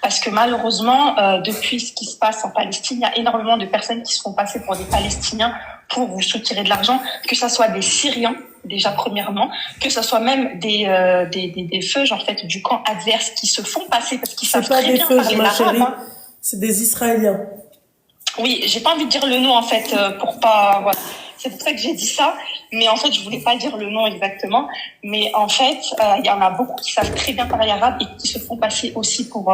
Parce que malheureusement, depuis ce qui se passe en Palestine, il y a énormément de personnes qui se font passer pour des Palestiniens pour vous soutirer de l'argent, que ça soit des Syriens, déjà premièrement, que ce soit même des feuges en fait du camp adverse qui se font passer parce qu'ils savent très bien parler l'arabe. Hein. C'est des Israéliens. Oui, j'ai pas envie de dire le nom en fait pour pas voilà. C'est pour ça que j'ai dit ça, mais en fait je voulais pas dire le nom exactement. Mais en fait, il y en a beaucoup qui savent très bien parler arabe et qui se font passer aussi pour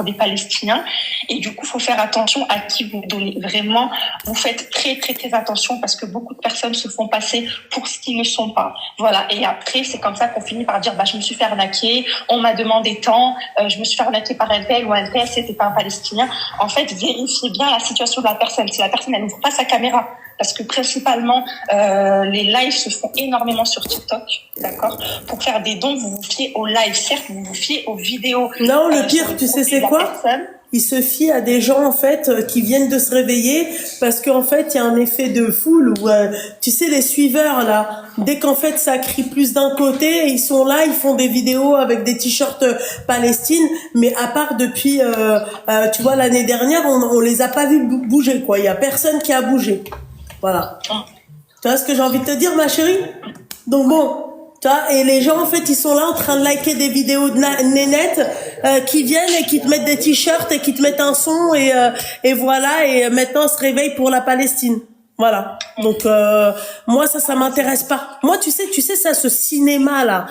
des Palestiniens. Et du coup, faut faire attention à qui vous donnez. Vraiment, vous faites très très très attention parce que beaucoup de personnes se font passer pour ce qu'ils ne sont pas. Voilà. Et après, c'est comme ça qu'on finit par dire je me suis fait arnaquer, on m'a demandé tant, je me suis fait arnaquer par un tel ou un tel, c'était pas un Palestinien. En fait, vérifiez bien la situation de la personne. Si la personne elle n'ouvre pas sa caméra, parce que principalement les lives se font énormément sur TikTok, d'accord. Pour faire des dons, vous vous fiez aux lives, certes, vous vous fiez aux vidéos. Non, le pire, tu sais c'est quoi? Ils se fient à des gens en fait qui viennent de se réveiller parce qu'en fait il y a un effet de foule où tu sais les suiveurs là, dès qu'en fait ça crie plus d'un côté, ils sont là, ils font des vidéos avec des t-shirts Palestine, mais à part depuis tu vois l'année dernière on les a pas vus bouger quoi, il y a personne qui a bougé. Voilà. Tu vois ce que j'ai envie de te dire, ma chérie? Donc bon, tu vois, et les gens, en fait, ils sont là en train de liker des vidéos de nénettes qui viennent et qui te mettent des t-shirts et qui te mettent un son et voilà, et maintenant on se réveille pour la Palestine. Voilà. Donc moi ça m'intéresse pas. Moi tu sais ça ce cinéma là.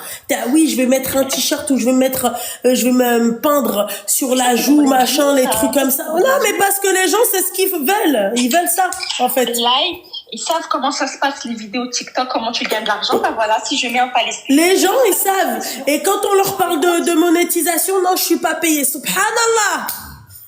Oui, je vais mettre un t-shirt ou je vais me peindre sur la joue machin les trucs comme ça. Non, mais parce que les gens c'est ce qu'ils veulent. Ils veulent ça en fait. Like, ils savent comment ça se passe les vidéos TikTok, comment tu gagnes de l'argent. Voilà, si je mets un Palestinien. Les gens ils savent. Et quand on leur parle de monétisation, non, je suis pas payé. Subhanallah.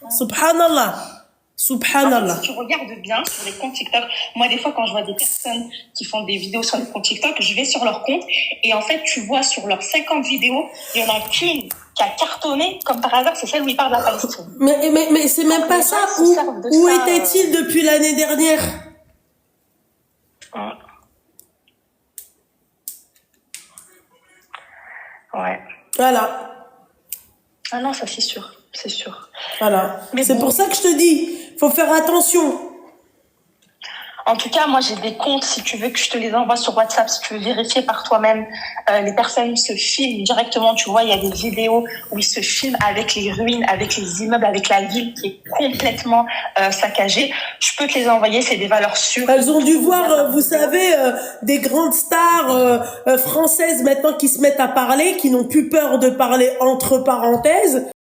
Subhanallah. Subhanallah. Si tu regardes bien sur les comptes TikTok, moi des fois quand je vois des personnes qui font des vidéos sur les comptes TikTok, je vais sur leur compte et en fait tu vois sur leurs 50 vidéos, il y en a qu'une qui a cartonné, comme par hasard, c'est celle où ils parlent de la Palestine. Mais c'est même pas ça. Où était-il depuis l'année dernière? Ouais. Voilà. Ah non, ça c'est sûr. C'est sûr. Voilà. Mais c'est pour ça que je te dis, faut faire attention. En tout cas, moi, j'ai des comptes, si tu veux que je te les envoie sur WhatsApp, si tu veux vérifier par toi-même. Les personnes se filment directement, tu vois, il y a des vidéos où ils se filment avec les ruines, avec les immeubles, avec la ville qui est complètement saccagée. Je peux te les envoyer, c'est des valeurs sûres. Elles ont dû voir, vous savez, des grandes stars françaises maintenant qui se mettent à parler, qui n'ont plus peur de parler entre parenthèses.